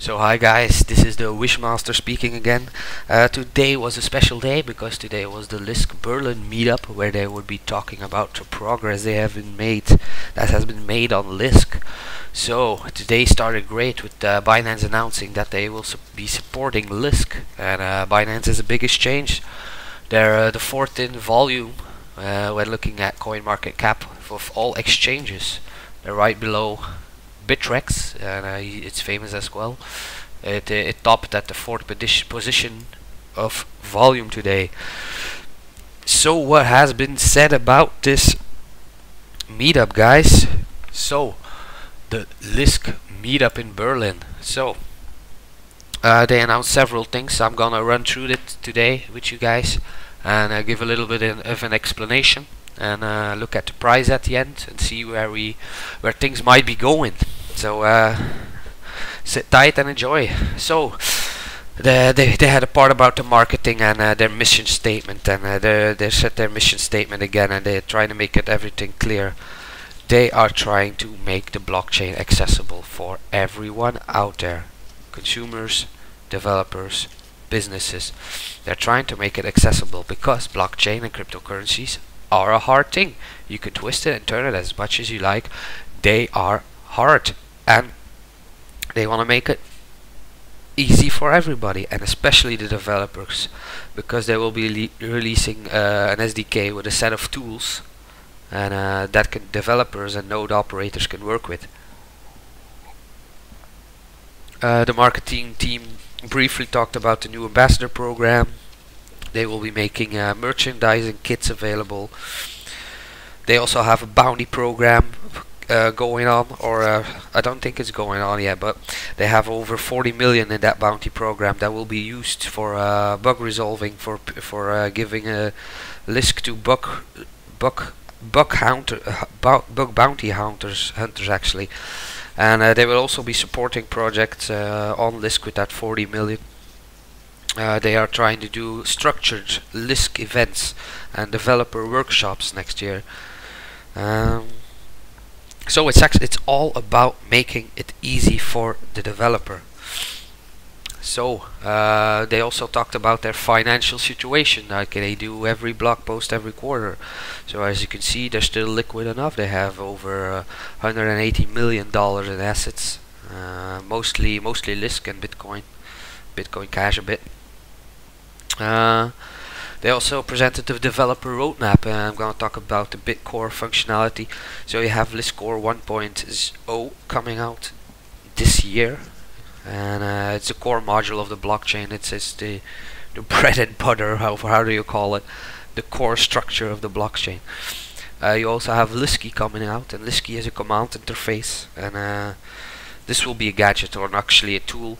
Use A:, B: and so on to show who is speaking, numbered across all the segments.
A: So hi guys, this is the Wishmaster speaking again. Today was a special day because today was the Lisk Berlin meetup where they would be talking about the progress that has been made on Lisk. So today started great with Binance announcing that they will be supporting Lisk, and Binance is a big exchange. They're the fourth in volume when looking at coin market cap of all exchanges. They're right below Bitrex, and it's famous as well. It topped at the fourth position of volume today. So what has been said about this meetup, guys? So the Lisk meetup in Berlin. So they announced several things. I'm gonna run through it today with you guys and give a little bit of an explanation and look at the price at the end and see where things might be going. So sit tight and enjoy. So they had a part about the marketing and their mission statement, and they set their mission statement again, and they're trying to make everything clear. They are trying to make the blockchain accessible for everyone out there, consumers, developers, businesses. They're trying to make it accessible because blockchain and cryptocurrencies are a hard thing. You can twist it and turn it as much as you like. They are hard, and they want to make it easy for everybody, and especially the developers, because they will be releasing an SDK with a set of tools and that developers and node operators can work with. The marketing team briefly talked about the new ambassador program. They will be making merchandising kits available. They also have a bounty program going on, or I don't think it's going on yet, but they have over 40 million in that bounty program that will be used for bug resolving, for giving a Lisk to bug bounty hunters actually, and they will also be supporting projects on Lisk with that 40 million. They are trying to do structured Lisk events and developer workshops next year. So it's all about making it easy for the developer. So they also talked about their financial situation, like they do every blog post every quarter. So as you can see, they're still liquid enough. They have over $180 million in assets, mostly Lisk and Bitcoin Cash a bit. They also presented the developer roadmap, and I'm going to talk about the Bitcore functionality. So you have Lisk Core 1.0 coming out this year, and it's a core module of the blockchain. It's the bread and butter, how do you call it, the core structure of the blockchain. You also have Liski coming out, and Liski is a command interface, and this will be a gadget, or actually a tool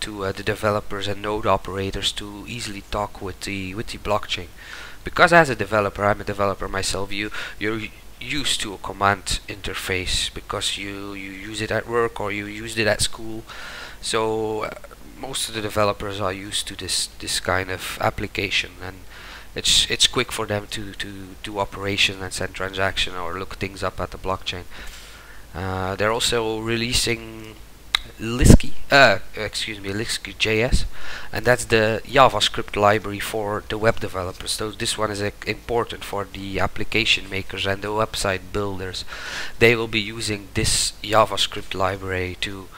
A: to the developers and node operators to easily talk with the blockchain. Because as a developer, I'm a developer myself, you're used to a command interface because you use it at work or you used it at school. So most of the developers are used to this kind of application, and it's quick for them to do operation and send transaction or look things up at the blockchain. They're also releasing Lisk.js, and that's the JavaScript library for the web developers. So this one is important for the application makers and the website builders. They will be using this JavaScript library to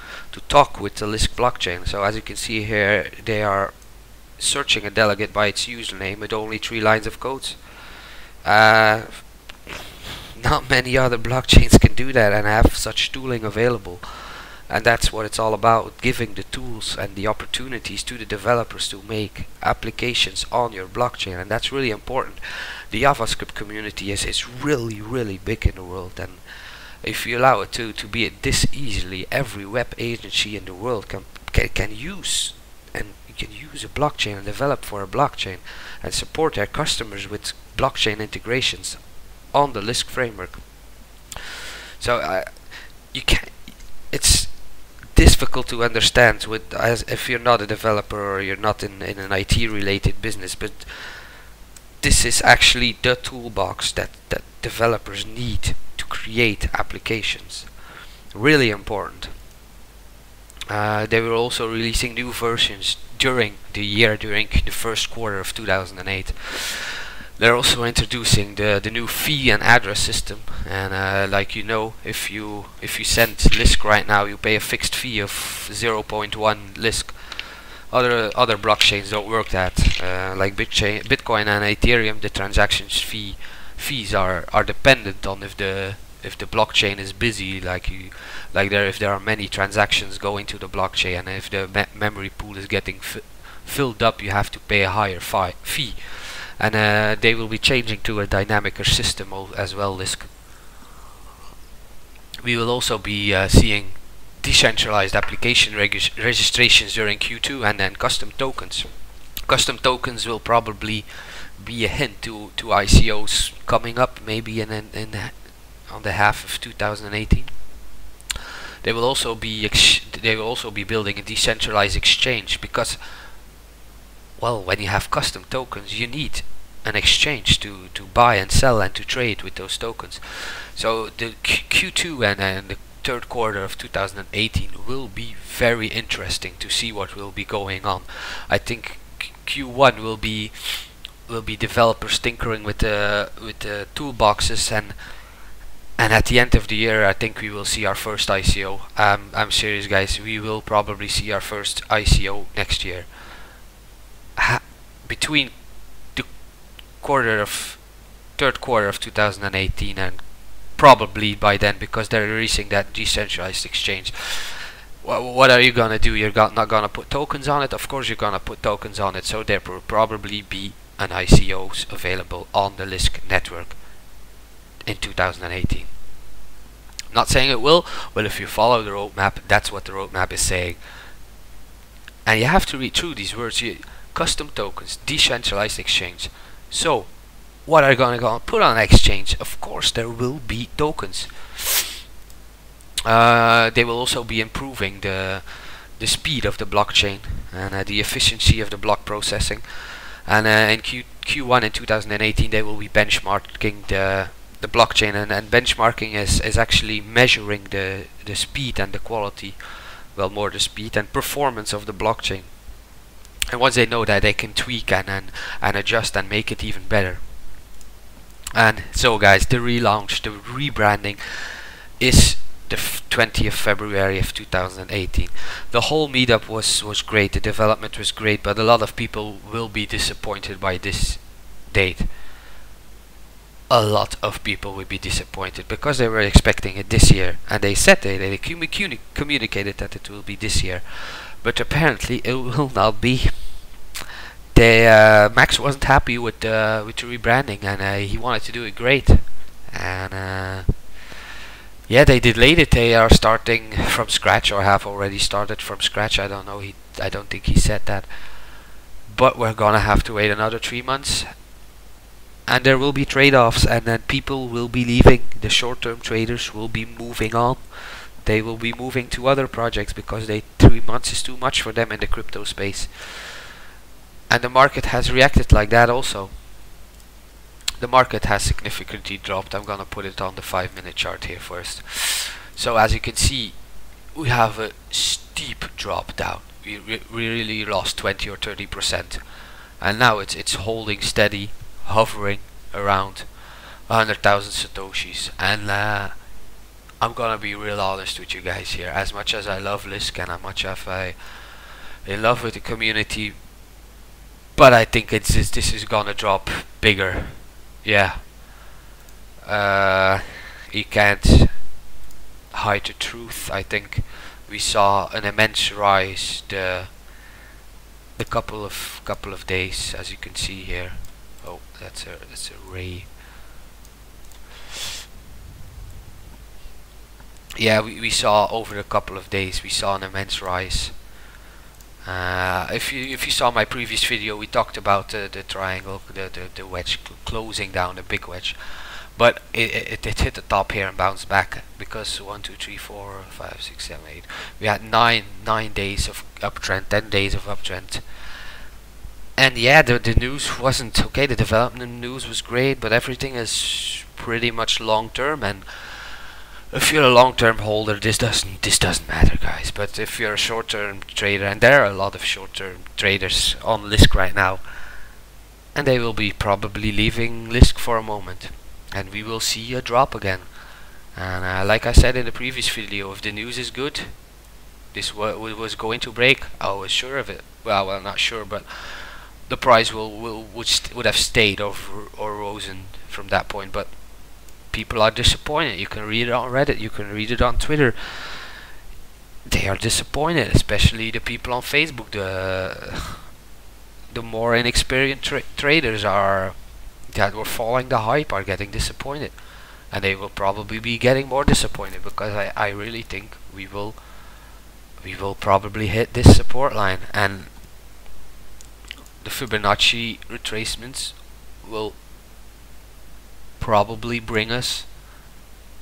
A: talk with the Lisk blockchain. So as you can see here, they are searching a delegate by its username with only 3 lines of code. Not many other blockchains can do that and have such tooling available. And that's what it's all about, giving the tools and the opportunities to the developers to make applications on your blockchain, and that's really important. The JavaScript community is really big in the world, and if you allow it to be this easily, every web agency in the world can use a blockchain and develop for a blockchain and support their customers with blockchain integrations on the Lisk framework. So it's difficult to understand if you're not a developer or you're not in an IT related business, but this is actually the toolbox that developers need to create applications. Really important. They were also releasing new versions during the first quarter of 2008. They're also introducing the new fee and address system, and like you know, if you send Lisk right now, you pay a fixed fee of 0.1 Lisk. Other blockchains don't work that. Like Bitcoin and Ethereum, the transactions fees are dependent on if the blockchain is busy, if there are many transactions going to the blockchain, and if the memory pool is getting filled up, you have to pay a higher fee. And they will be changing to a dynamicer system as well, Lisk. We will also be seeing decentralized application registrations during Q2, and then custom tokens. Custom tokens will probably be a hint to ICOs coming up, maybe on the half of 2018. They will also be building a decentralized exchange, because, well, when you have custom tokens, you need an exchange to buy and sell and to trade with those tokens. So the Q2 and the third quarter of 2018 will be very interesting to see what will be going on. I think Q1 will be developers tinkering with the toolboxes, and at the end of the year, I think we will see our first ICO. I'm serious, guys. We will probably see our first ICO next year. Between the third quarter of 2018, and probably by then, because they're releasing that decentralized exchange. What are you gonna do? You're not gonna put tokens on it? Of course you're gonna put tokens on it. So there will probably be an ICOs available on the Lisk network in 2018. Not saying it will, but if you follow the roadmap, that's what the roadmap is saying. And you have to read through these words. Custom tokens, decentralized exchange. So what are you gonna put on exchange? Of course there will be tokens. They will also be improving the speed of the blockchain and the efficiency of the block processing. And in Q1 in 2018 they will be benchmarking the blockchain, and benchmarking is actually measuring the speed and the quality, well, more the speed and performance of the blockchain. And once they know that, they can tweak and adjust and make it even better. And so, guys, the relaunch, the rebranding is the 20th February of 2018. The whole meetup was great, the development was great, but a lot of people will be disappointed by this date. A lot of people will be disappointed because they were expecting it this year, and they said they communicated that it will be this year, but apparently it will not be. Max wasn't happy with the rebranding, and he wanted to do it great, and yeah, they delayed it. They are starting from scratch, or have already started from scratch. I don't know. I don't think he said that, but we're gonna have to wait another 3 months. And there will be trade-offs, and then people will be leaving. The short-term traders will be moving on. They will be moving to other projects because 3 months is too much for them in the crypto space. And the market has reacted like that also. The market has significantly dropped. I'm gonna put it on the 5-minute chart here first. So as you can see, we have a steep drop down. We really lost 20 or 30%, and now it's holding steady, hovering around 100,000 satoshis. And I'm gonna be real honest with you guys here. As much as I love Lisk and how much I in love with the community, but I think this is gonna drop bigger. Yeah, you can't hide the truth. I think we saw an immense rise the couple of days, as you can see here. Oh, that's a ray. Yeah, we saw over a couple of days, we saw an immense rise. If you saw my previous video, we talked about the triangle, the wedge closing down, the big wedge, but it hit the top here and bounced back, because 1, 2, 3, 4, 5, 6, 7, 8. We had 9 days of uptrend, 10 days of uptrend. And yeah, the news wasn't okay. The development news was great, but everything is pretty much long term, and If you're a long-term holder, this doesn't matter, guys. But if you're a short-term trader, and there are a lot of short-term traders on Lisk right now, and they will be probably leaving Lisk for a moment, and we will see a drop again. And like I said in the previous video, if the news is good, this was going to break. I was sure of it. Well, not sure, but the price would have stayed or risen from that point. But people are disappointed. You can read it on Reddit, you can read it on Twitter. They are disappointed, especially the people on Facebook. The more inexperienced traders are that were following the hype are getting disappointed, and they will probably be getting more disappointed, because I really think we will probably hit this support line, and the Fibonacci retracements will probably bring us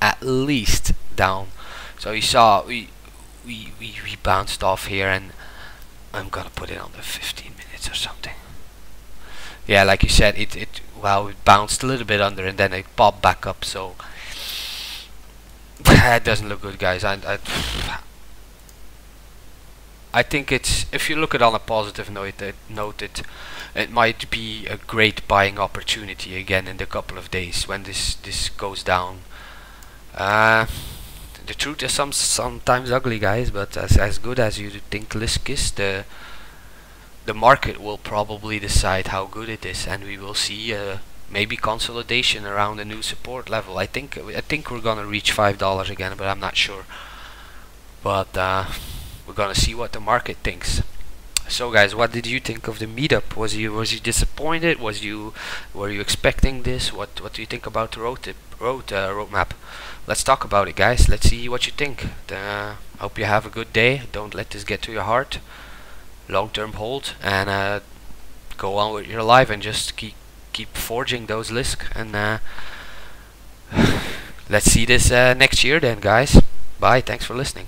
A: at least down. So you saw we bounced off here, and I'm gonna put it on the 15 minutes or something. Yeah, like you said, it bounced a little bit under, and then it popped back up. So it doesn't look good, guys. I think it's, if you look at it on a positive note, it might be a great buying opportunity again in the couple of days when this goes down. The truth is sometimes ugly, guys, but as good as you think Lisk is, the market will probably decide how good it is, and we will see maybe consolidation around a new support level. I think we're gonna reach $5 again, but I'm not sure. But we're gonna see what the market thinks. So, guys, what did you think of the meetup? Was you disappointed? Were you expecting this? What do you think about the roadmap? Let's talk about it, guys. Let's see what you think. Hope you have a good day. Don't let this get to your heart. Long-term hold, and go on with your life, and just keep forging those Lisk, and let's see this next year then, guys. Bye. Thanks for listening.